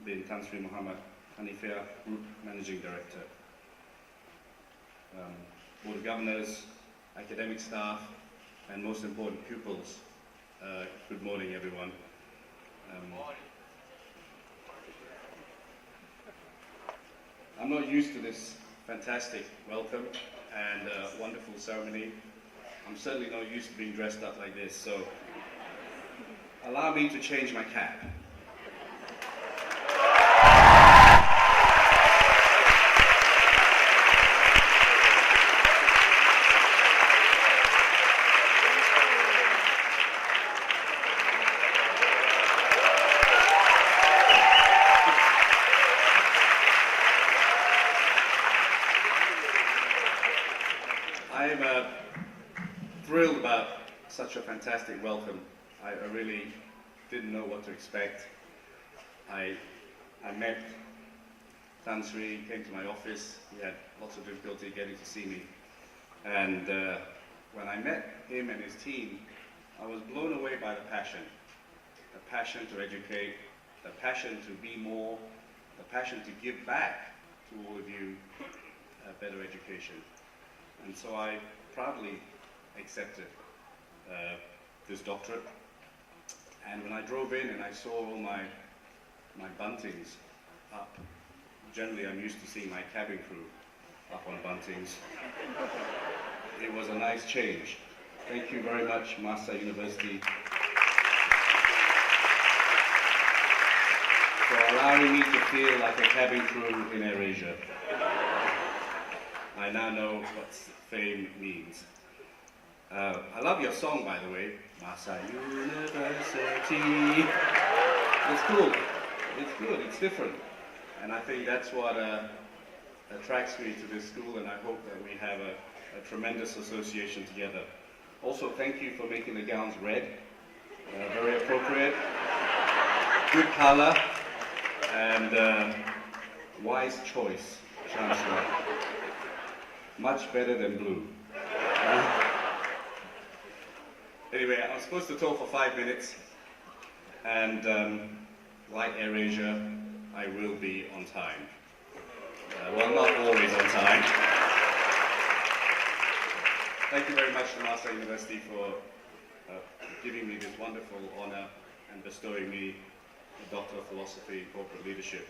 bin Tan Sri Muhammad Hanifia, Group Managing Director. Board of Governors, academic staff, and most important, pupils. Good morning, everyone. I'm not used to this fantastic welcome and wonderful ceremony. I'm certainly not used to being dressed up like this, so allow me to change my cap. I'm thrilled about such a fantastic welcome. I really didn't know what to expect. I met Tan Sri, came to my office. He had lots of difficulty getting to see me. And when I met him and his team, I was blown away by the passion to educate, the passion to be more, the passion to give back to all of you a better education. And so I proudly accepted this doctorate. And when I drove in and I saw all my buntings up, generally I'm used to seeing my cabin crew up on buntings. It was a nice change. Thank you very much, MAHSA University, for allowing me to feel like a cabin crew in AirAsia. I now know what fame means. I love your song, by the way, MAHSA University. It's cool, it's good, it's different. And I think that's what attracts me to this school, and I hope that we have a tremendous association together. Also, thank you for making the gowns red. Very appropriate, good color, and wise choice, Chancellor. Much better than blue. Anyway, I was supposed to talk for 5 minutes, and like AirAsia, I will be on time. Well, not always on time. Thank you very much to MAHSA University for giving me this wonderful honor and bestowing me a Doctor of Philosophy in Corporate Leadership.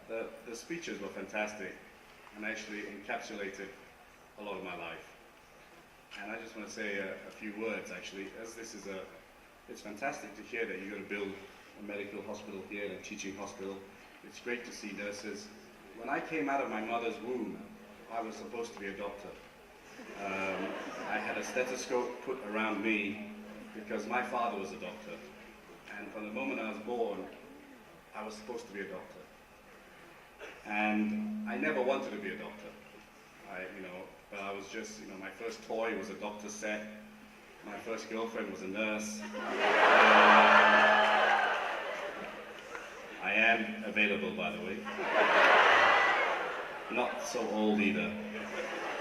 The speeches were fantastic and actually encapsulated a lot of my life. And I just want to say a few words, actually, as this is it's fantastic to hear that you're going to build a medical hospital here and a teaching hospital. It's great to see nurses. When I came out of my mother's womb, I was supposed to be a doctor. I had a stethoscope put around me because my father was a doctor. And from the moment I was born, I was supposed to be a doctor. And I never wanted to be a doctor. But I was just, my first toy was a doctor's set. My first girlfriend was a nurse. I am available, by the way. Not so old either.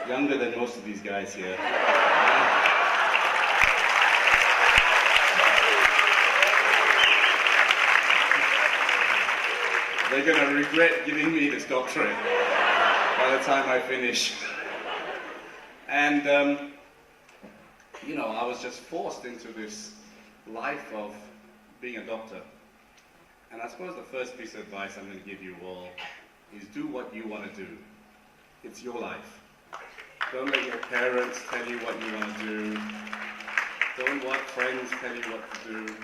Younger than most of these guys here. They're going to regret giving me this doctorate by the time I finish. And, I was just forced into this life of being a doctor. And I suppose the first piece of advice I'm going to give you all is do what you want to do. It's your life. Don't let your parents tell you what you want to do. Don't let friends tell you what to do.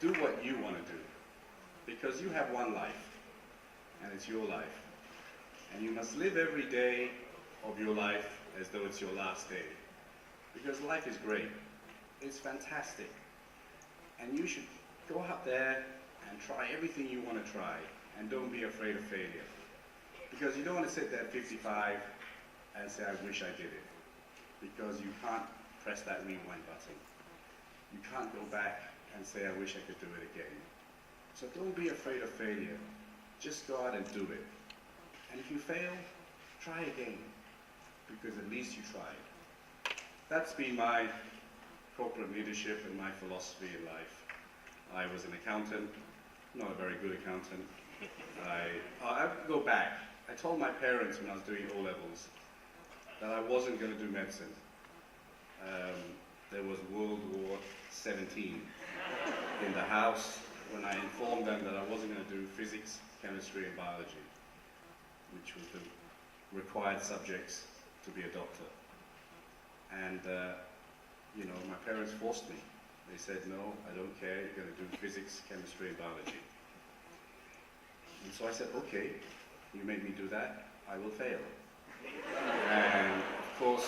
Do what you want to do. Because you have one life, and it's your life. And you must live every day of your life as though it's your last day. Because life is great. It's fantastic. And you should go out there and try everything you want to try. And don't be afraid of failure. Because you don't want to sit there at 55 and say, I wish I did it. Because you can't press that rewind button. You can't go back and say, I wish I could do it again. So don't be afraid of failure. Just go out and do it. And if you fail, try again. Because at least you tried. That's been my corporate leadership and my philosophy in life. I was an accountant. not a very good accountant. I go back. I told my parents when I was doing O-levels that I wasn't going to do medicine. There was World War XVII in the house when I informed them that I wasn't going to do physics, chemistry, and biology, which was the required subjects to be a doctor. And, my parents forced me. They said, no, I don't care, you're going to do physics, chemistry, and biology. And so I said, okay, you make me do that, I will fail. And of course,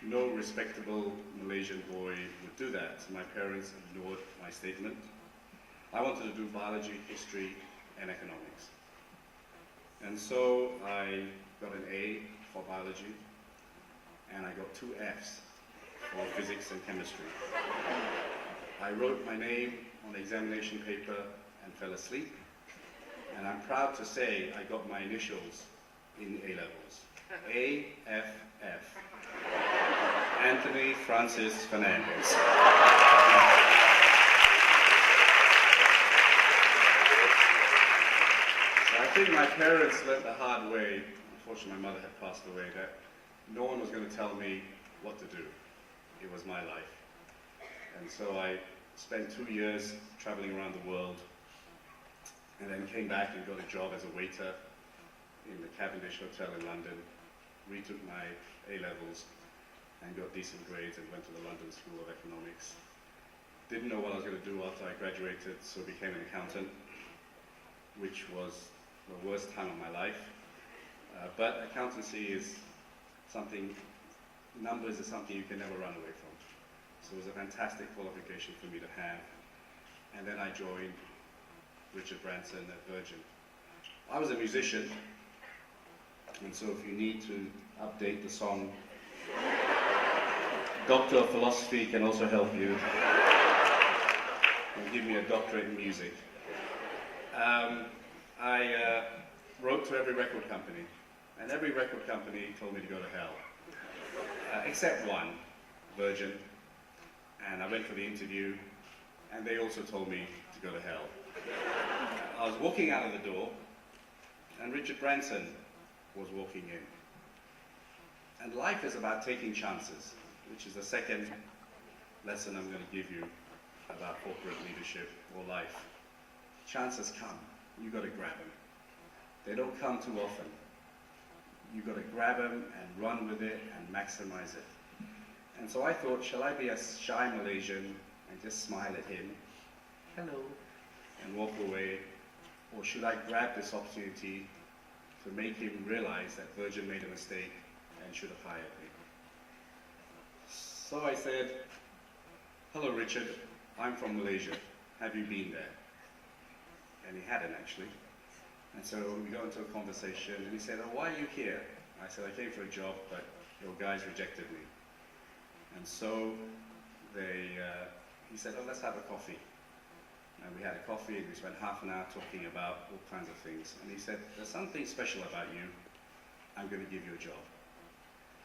no respectable Malaysian boy would do that. So my parents ignored my statement. I wanted to do biology, history, and economics. And so I got an A for biology, and I got 2 Fs for physics and chemistry. I wrote my name on the examination paper and fell asleep. And I'm proud to say I got my initials in A-levels. A-F-F. Anthony Francis Fernandes. So I think my parents learned the hard way, unfortunately my mother had passed away, that no one was going to tell me what to do. It was my life. And so I spent 2 years traveling around the world, and then came back and got a job as a waiter in the Cavendish Hotel in London, retook my A-levels, and got decent grades and went to the London School of Economics. Didn't know what I was going to do after I graduated, so became an accountant, which was the worst time of my life. But accountancy is something, numbers is something you can never run away from. So it was a fantastic qualification for me to have. And then I joined Richard Branson at Virgin. I was a musician, and so if you need to update the song, Doctor of Philosophy can also help you and give me a doctorate in music. I wrote to every record company, and every record company told me to go to hell, except one, Virgin, and I went for the interview, and they also told me to go to hell. I was walking out of the door, and Richard Branson was walking in. And life is about taking chances, which is the second lesson I'm going to give you about corporate leadership or life. Chances come. You've got to grab them. They don't come too often. You've got to grab them and run with it and maximize it. And so I thought, shall I be a shy Malaysian and just smile at him, hello, and walk away? Or should I grab this opportunity to make him realize that Virgin made a mistake and should have hired me? So I said, hello Richard, I'm from Malaysia. Have you been there? And he hadn't actually. And so we got into a conversation and he said, oh, why are you here? I said, I came for a job, but your guys rejected me. And so he said, oh, let's have a coffee. And we had a coffee and we spent half an hour talking about all kinds of things. And he said, there's something special about you. I'm going to give you a job.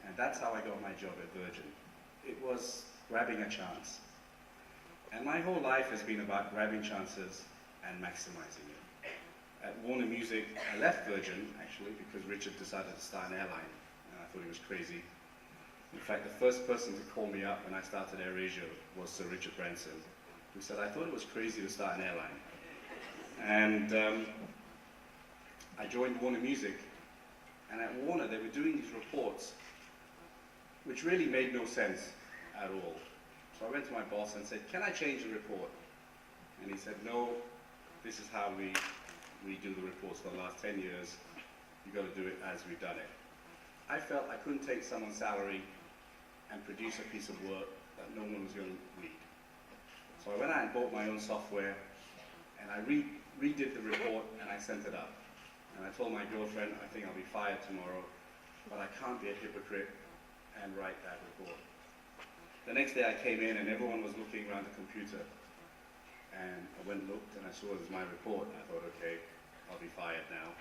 And that's how I got my job at Virgin. It was grabbing a chance. And my whole life has been about grabbing chances and maximizing it. At Warner Music, I left Virgin, actually, because Richard decided to start an airline. And I thought he was crazy. In fact, the first person to call me up when I started AirAsia was Sir Richard Branson, who said, I thought it was crazy to start an airline. And I joined Warner Music, and at Warner they were doing these reports which really made no sense at all. So I went to my boss and said, can I change the report? And he said, no, this is how we do the reports for the last 10 years. You've got to do it as we've done it. I felt I couldn't take someone's salary and produce a piece of work that no one was going to read. So I went out and bought my own software, and I redid the report, and I sent it up. And I told my girlfriend, I think I'll be fired tomorrow, but I can't be a hypocrite and write that report. The next day I came in, and everyone was looking around the computer. And I went and looked, and I saw it was my report, and I thought, okay, I'll be fired now.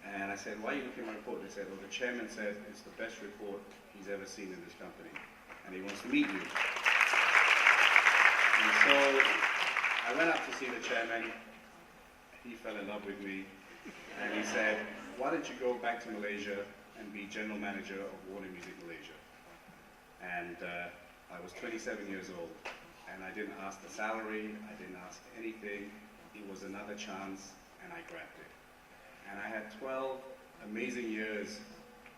And I said, why are you looking at my report? They said, well, the chairman said it's the best report he's ever seen in this company, and he wants to meet you. And so I I went up to see the chairman. He fell in love with me, and he said, why don't you go back to Malaysia and be general manager of Warner Music Malaysia? And I was 27 years old, and I didn't ask the salary, I didn't ask anything. It was another chance, and I grabbed it. And I had 12 amazing years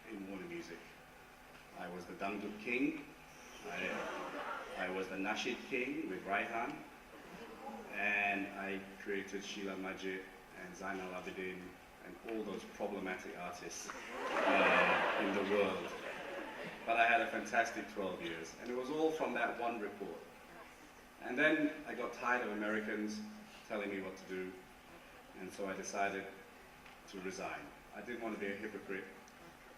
in Warner Music. I was the Dangdut King, I was the Nasheed King with Raihan, and I created Sheila Majid and Zainal Abidin and all those problematic artists in the world. But I had a fantastic 12 years, and it was all from that one report. And then I got tired of Americans telling me what to do, and so I decided to resign. I didn't want to be a hypocrite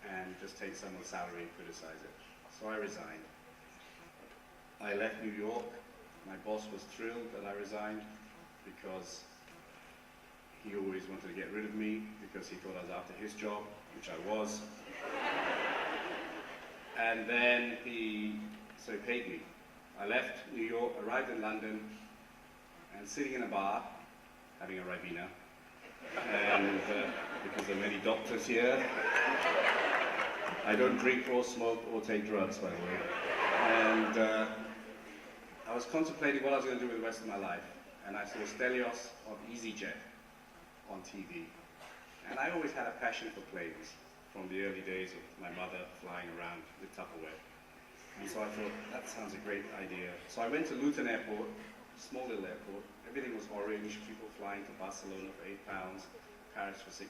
and just take someone's salary and criticize it. So I resigned. I left New York. My boss was thrilled that I resigned because he always wanted to get rid of me because he thought I was after his job, which I was. And then he paid me. I left New York, arrived in London, and sitting in a bar, having a Ribena, and because there are many doctors here. I don't drink or smoke or take drugs, by the way. And I was contemplating what I was going to do with the rest of my life, and I saw Stelios of EasyJet on TV. And I always had a passion for planes from the early days of my mother flying around with Tupperware. And so I thought, that sounds a great idea. So I went to Luton Airport, small little airport. Everything was orange, people flying to Barcelona for £8, Paris for £6.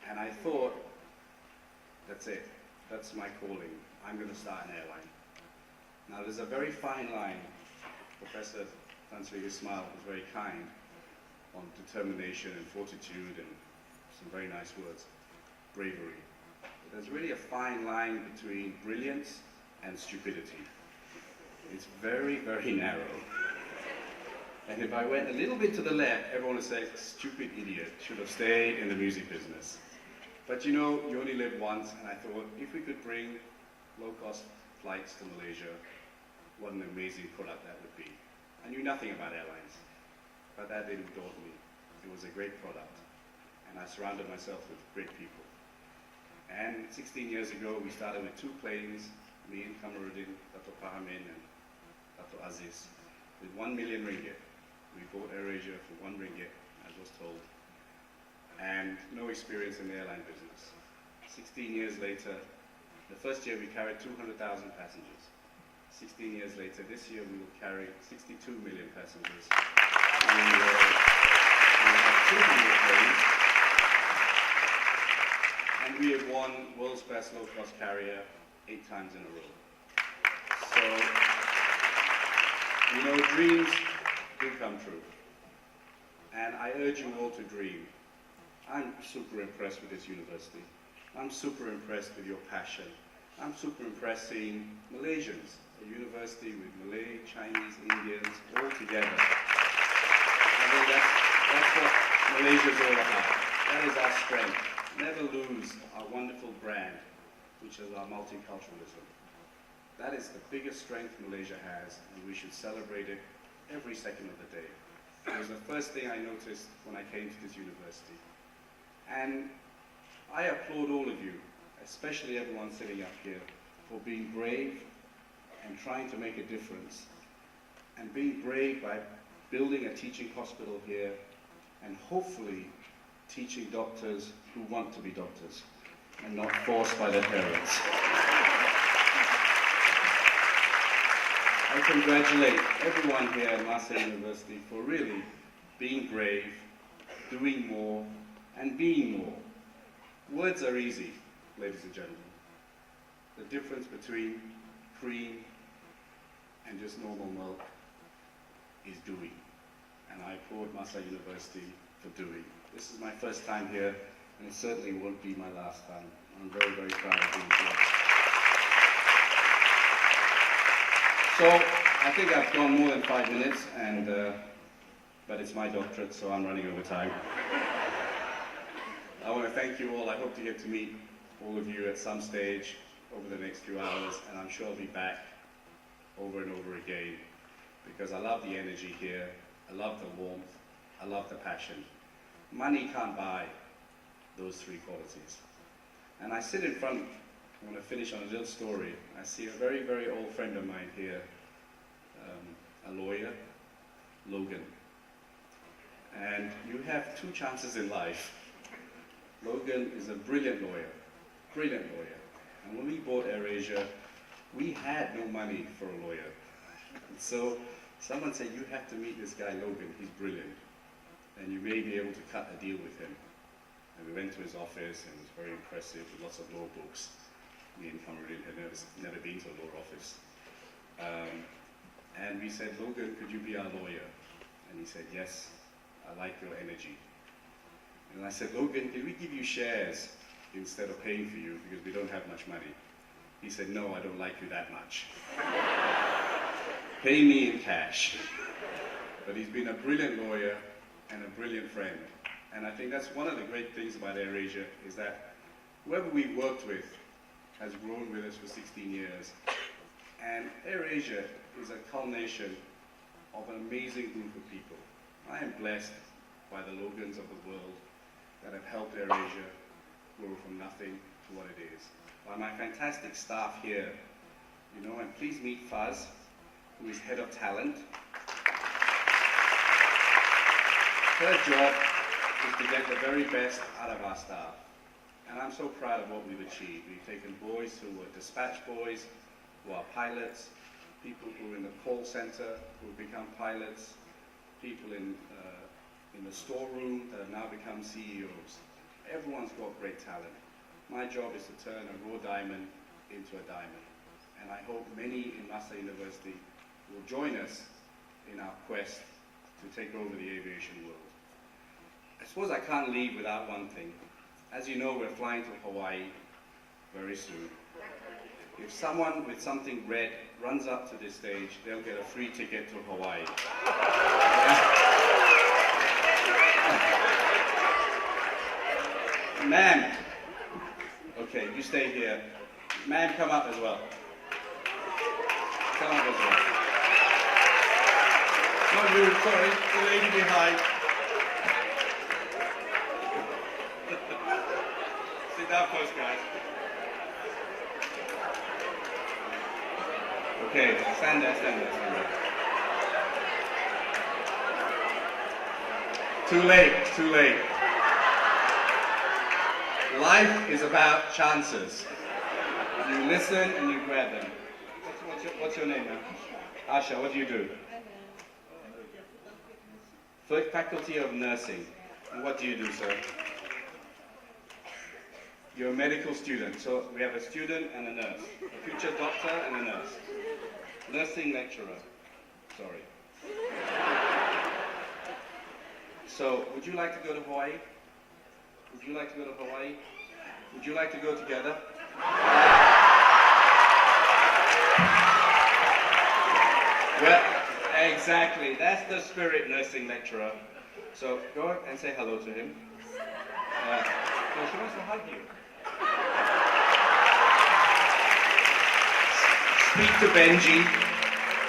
And I thought, that's it. That's my calling. I'm going to start an airline. Now, there's a very fine line. Professor Tan Sri Ismail was very kind on determination and fortitude and some very nice words, bravery. But there's really a fine line between brilliance and stupidity. It's very, very narrow. And if I went a little bit to the left, everyone would say, stupid idiot, should have stayed in the music business. But you know, you only live once, and I thought, if we could bring low-cost flights to Malaysia, what an amazing product that would be. I knew nothing about airlines, but that didn't daunt me. It was a great product, and I surrounded myself with great people. And 16 years ago, we started with 2 planes, me and Kamaruddin, Dato' Pahamin and Dato' Aziz, with 1 million ringgit. We bought AirAsia for 1 ringgit, as was told, and no experience in the airline business. 16 years later, the first year we carried 200,000 passengers. 16 years later, this year we will carry 62 million passengers. We will have 200 planes, and we have won World's Best Low-Cost Carrier 8 times in a row. So, you know, dreams do come true. And I urge you all to dream. I'm super impressed with this university. I'm super impressed with your passion. I'm super impressed seeing Malaysians, a university with Malay, Chinese, Indians, all together. I think that's what Malaysia is all about. That is our strength. Never lose our wonderful brand, which is our multiculturalism. That is the biggest strength Malaysia has, and we should celebrate it every second of the day. It was the first thing I noticed when I came to this university. And I applaud all of you, especially everyone sitting up here, for being brave and trying to make a difference. And being brave by building a teaching hospital here and hopefully teaching doctors who want to be doctors and not forced by their parents. I congratulate everyone here at MAHSA University for really being brave, doing more, and being more. Words are easy, ladies and gentlemen. The difference between cream and just normal milk is doing. And I applaud MAHSA University for doing. This is my first time here, and it certainly won't be my last time. I'm very, very proud of being here. So, I think I've gone more than 5 minutes, and but it's my doctorate, so I'm running over time. I want to thank you all. I hope to get to meet all of you at some stage over the next few hours, and I'm sure I'll be back over and over again, because I love the energy here. I love the warmth, I love the passion. Money can't buy those three qualities. And I sit in front, I want to finish on a little story. I see a very, very old friend of mine here, a lawyer, Logan. And you have two chances in life. Logan is a brilliant lawyer. And when we bought AirAsia, we had no money for a lawyer. And so someone said, you have to meet this guy Logan, he's brilliant. And you may be able to cut a deal with him. And we went to his office, and it was very impressive, with lots of law books. Me and Cameron had never been to a law office. And we said, Logan, could you be our lawyer? And he said, yes, I like your energy. And I said, Logan, can we give you shares instead of paying for you because we don't have much money? He said, no, I don't like you that much. Pay me in cash. But he's been a brilliant lawyer and a brilliant friend. And I think that's one of the great things about AirAsia is that whoever we've worked with has grown with us for 16 years. And AirAsia is a culmination of an amazing group of people. I am blessed by the Logans of the world that have helped AirAsia grow from nothing to what it is. By my fantastic staff here, you know, and please meet Faz, who is head of talent. Her job is to get the very best out of our staff. And I'm so proud of what we've achieved. We've taken boys who were dispatch boys, who are pilots, people who are in the call center, who have become pilots, people in the storeroom that have now become CEOs. Everyone's got great talent. My job is to turn a raw diamond into a diamond. And I hope many in MAHSA University will join us in our quest to take over the aviation world. I suppose I can't leave without one thing. As you know, we're flying to Hawaii very soon. If someone with something red runs up to this stage, they'll get a free ticket to Hawaii. Ma'am, okay, you stay here. Ma'am, come up as well. Come up as well. Not you, sorry, the lady behind. Sit down first, guys. Okay, stand there, stand there, stand there. Too late, too late. Life is about chances. You listen and you grab them. What's your name now? Asha, what do you do? Faculty of Nursing. And what do you do, sir? You're a medical student. So we have a student and a nurse. A future doctor and a nurse. Nursing lecturer. Sorry. So, would you like to go to Hawaii? Would you like to go to Hawaii? Would you like to go together? Well, exactly. That's the spirit, nursing lecturer. So go and say hello to him. So she wants to hug you. Speak to Benji,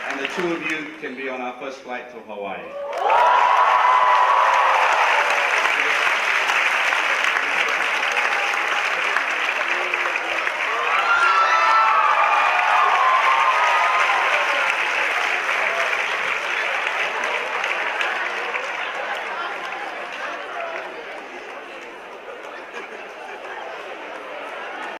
and the two of you can be on our first flight to Hawaii.